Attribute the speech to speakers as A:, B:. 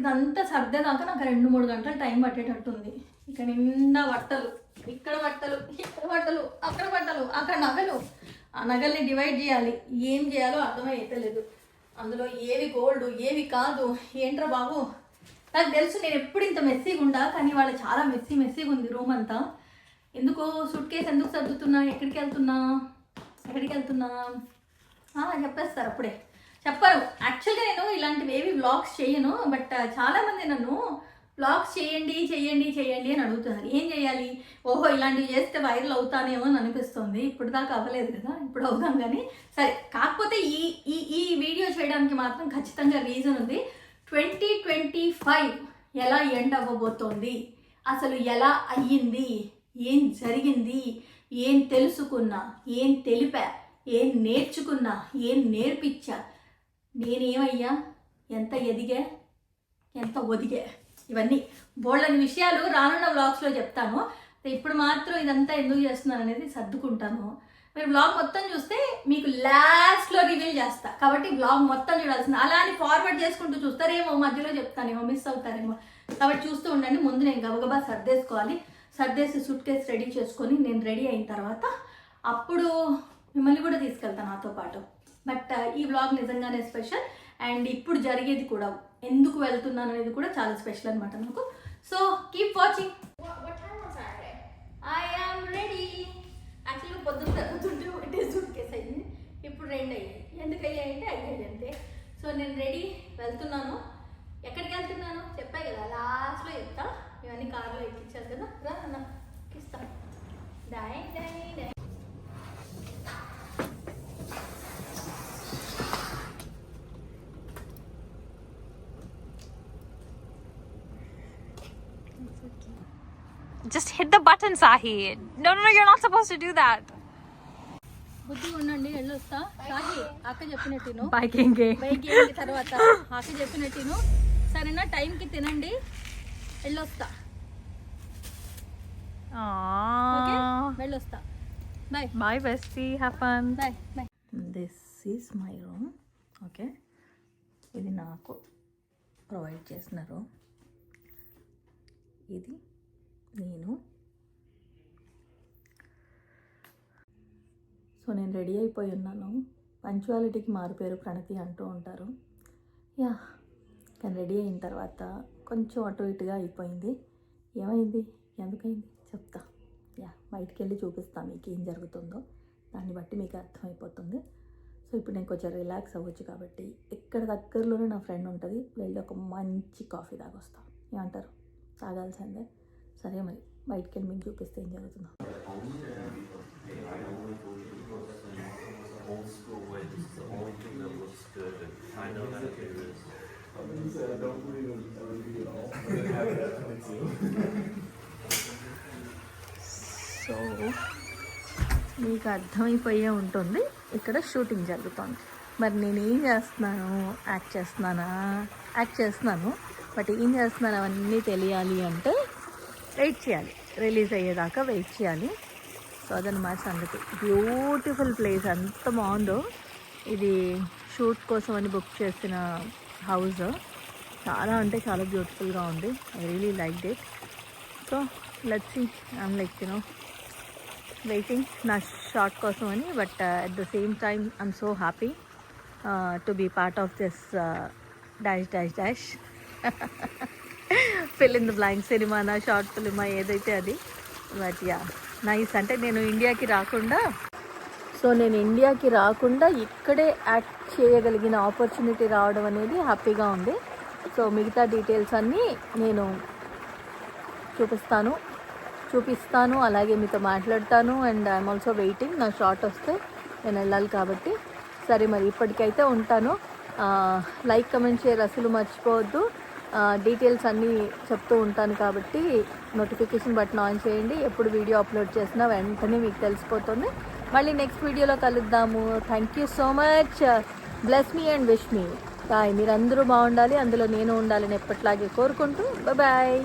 A: ఇదంతా సర్దేదాకా నాకు 2-3 గంటలు టైం పట్టేటట్టుంది. ఇక నిండా బట్టలు, ఇక్కడ బట్టలు, ఇక్కడ బట్టలు, అక్కడ బట్టలు, అక్కడ నగలు. ఆ నగల్ని డివైడ్ చేయాలి. ఏం చేయాలో అర్థమైతలేదు. అందులో ఏవి గోల్డ్ ఏవి కాదు. ఏంట్రా బాబు, నాకు తెలుసు నేను ఎప్పుడు ఇంత మెస్సీగా ఉండా, కానీ వాళ్ళు చాలా మెస్సీగా ఉంది రూమ్ అంతా. ఎందుకు సూట్ కేసు ఎందుకు సర్దుతున్నా, ఎక్కడికి వెళ్తున్నా చెప్పేస్తారు అప్పుడే. చెప్పరు. యాక్చువల్గా నేను ఇలాంటివి ఏవి వ్లాగ్స్ చేయను, బట్ చాలామంది నన్ను వ్లాగ్స్ చేయండి అని అడుగుతున్నారు. ఏం చేయాలి? ఓహో ఇలాంటివి చేస్తే వైరల్ అవుతానేమో అని అనిపిస్తుంది. ఇప్పుడు దాకా అవ్వలేదు కదా, ఇప్పుడు అవుతాం. కానీ సరే, కాకపోతే ఈ వీడియో చేయడానికి మాత్రం ఖచ్చితంగా రీజన్ ఉంది. 2025 ఎలా ఎండ్ అవ్వబోతోంది, అసలు ఎలా అయ్యింది, ఏం జరిగింది, ఏం తెలుసుకున్నా, ఏం తెలిపా, ఏం నేర్చుకున్నా, ఏం నేర్పించా, నేనేమయ్యా, ఎంత ఎదిగా, ఎంత ఒదిగా, ఇవన్నీ బోల్డని విషయాలు రానున్న వ్లాగ్స్లో చెప్తాను. ఇప్పుడు మాత్రం ఇదంతా ఎందుకు చేస్తున్నాను అనేది సర్దుకుంటాను. మీరు వ్లాగ్ మొత్తం చూస్తే మీకు లాస్ట్లో రివీల్ చేస్తా, కాబట్టి వ్లాగ్ మొత్తం చూడాల్సింది. అలా అని ఫార్వర్డ్ చేసుకుంటూ చూస్తారేమో, మధ్యలో చెప్తానేమో, మిస్ అవుతారేమో. కాబట్టి చూస్తూ ఉండండి. ముందు నేను గబగబా సర్దేసుకోవాలి. సర్దేసి సూట్ కేసు రెడీ చేసుకొని నేను రెడీ అయిన తర్వాత అప్పుడు మిమ్మల్ని కూడా తీసుకెళ్తాను నాతో పాటు. బట్ ఈ వ్లాగ్ నిజంగానే స్పెషల్. అండ్ ఇప్పుడు జరిగేది కూడా, ఎందుకు వెళ్తున్నాను అనేది కూడా చాలా స్పెషల్ అనమాట నాకు. So keep watching. I am ready. యాక్చువల్గా పొద్దున్న తగ్గుతుంటే ఒకటే సూట్ కేసు అయింది, ఇప్పుడు 2 అయ్యాయి. ఎందుకు అయ్యాయంటే అయ్యాయి అంతే. సో నేను రెడీ, వెళ్తున్నాను. ఎక్కడికి వెళ్తున్నాను చెప్పాయి కదా, లాస్ట్లో చెప్తా. ఇవన్నీ కార్లో ఎక్కించారు కదా, రా అన్న ఇస్తా. Die die die.
B: Just hit the button, Sahi. No, you're not supposed to do that.
A: బుద్ధి ఉండండి, వెళ్ళొస్తా. సాహి అక్క చెప్పినట్టు
B: బైకింగ్
A: తర్వాత అక్క చెప్పినట్టు సరేనా, టైంకి తినండి, వెళ్ళొస్తా. వెళ్ళొస్తా. Bye
B: bye bestie, have fun.
A: Bye bye. This is my room. Okay, ఇది నాకు ప్రొవైడ్ చేసిన రూమ్. ఇది నేను. సో నేను రెడీ అయిపోయి ఉన్నాను. పంచువాలిటీకి మారుపేరు ప్రణతి అంటూ ఉంటారు. యా, కానీ రెడీ అయిన తర్వాత కొంచెం అటు ఇటుగా అయిపోయింది. ఏమైంది, ఎందుకైంది చెప్తా. యా, బయటికి వెళ్ళి చూపిస్తాను మీకు ఏం జరుగుతుందో, దాన్ని బట్టి మీకు అర్థమైపోతుంది. సో ఇప్పుడు నేను కొంచెం రిలాక్స్ అవ్వచ్చు కాబట్టి ఇక్కడ దగ్గరలోనే నా ఫ్రెండ్ ఉంటుంది, వెళ్ళి ఒక మంచి కాఫీ తాగొస్తాను. ఏమంటారు, తాగాల్సిందే. సరే మరి బయటికి వెళ్ళి మీకు చూపిస్తే ఏం జరుగుతుందో. సో మీకు అర్థమైపోయే ఉంటుంది, ఇక్కడ షూటింగ్ జరుగుతుంది. మరి నేను ఏం చేస్తున్నాను, యాక్ట్ చేస్తున్నాను. బట్ ఏం చేస్తున్నాను అవన్నీ తెలియాలి అంటే వెయిట్ చేయాలి, రిలీజ్ అయ్యేదాకా వెయిట్ చేయాలి. సో అదనమాట సంగతి. బ్యూటిఫుల్ ప్లేస్, ఎంత బాగుందో. ఇది షూట్ కోసం అని బుక్ చేసిన హౌస్. చాలా అంటే చాలా బ్యూటిఫుల్గా ఉంది. I really like it. So let's see. I'm like waiting నా షాట్ కోసం అని. But at the same time I'm so happy to be part of this dash fill in the blank cinema, నా short ఫిల్మా ఏదైతే అది. But ya, nice. అంటే నేను ఇండియాకి రాకుండా ఇక్కడే యాక్ట్ చేయగలిగిన ఆపర్చునిటీ రావడం అనేది హ్యాపీగా ఉంది. సో మిగతా డీటెయిల్స్ అన్నీ నేను చూపిస్తాను, అలాగే మీతో మాట్లాడతాను. అండ్ ఐఎమ్ ఆల్సో వెయిటింగ్, నా షార్ట్ వస్తే నేను వెళ్ళాలి కాబట్టి. సరే మరి ఇప్పటికైతే ఉంటాను. లైక్, కమెంట్, షేర్ అసలు మర్చిపోవద్దు. డీటెయిల్స్ అన్నీ చెప్తూ ఉంటాను కాబట్టి నోటిఫికేషన్ బటన్ ఆన్ చేయండి. ఎప్పుడు వీడియో అప్లోడ్ చేసినా వెంటనే మీకు తెలిసిపోతుంది. మళ్ళీ నెక్స్ట్ వీడియోలో కలుద్దాము. Thank you so much. Bless me and wish me. Bye. మీరందరూ బాగుండాలి, అందులో నేను ఉండాలని ఎప్పట్లాగే కోరుకుంటూ బాయ్.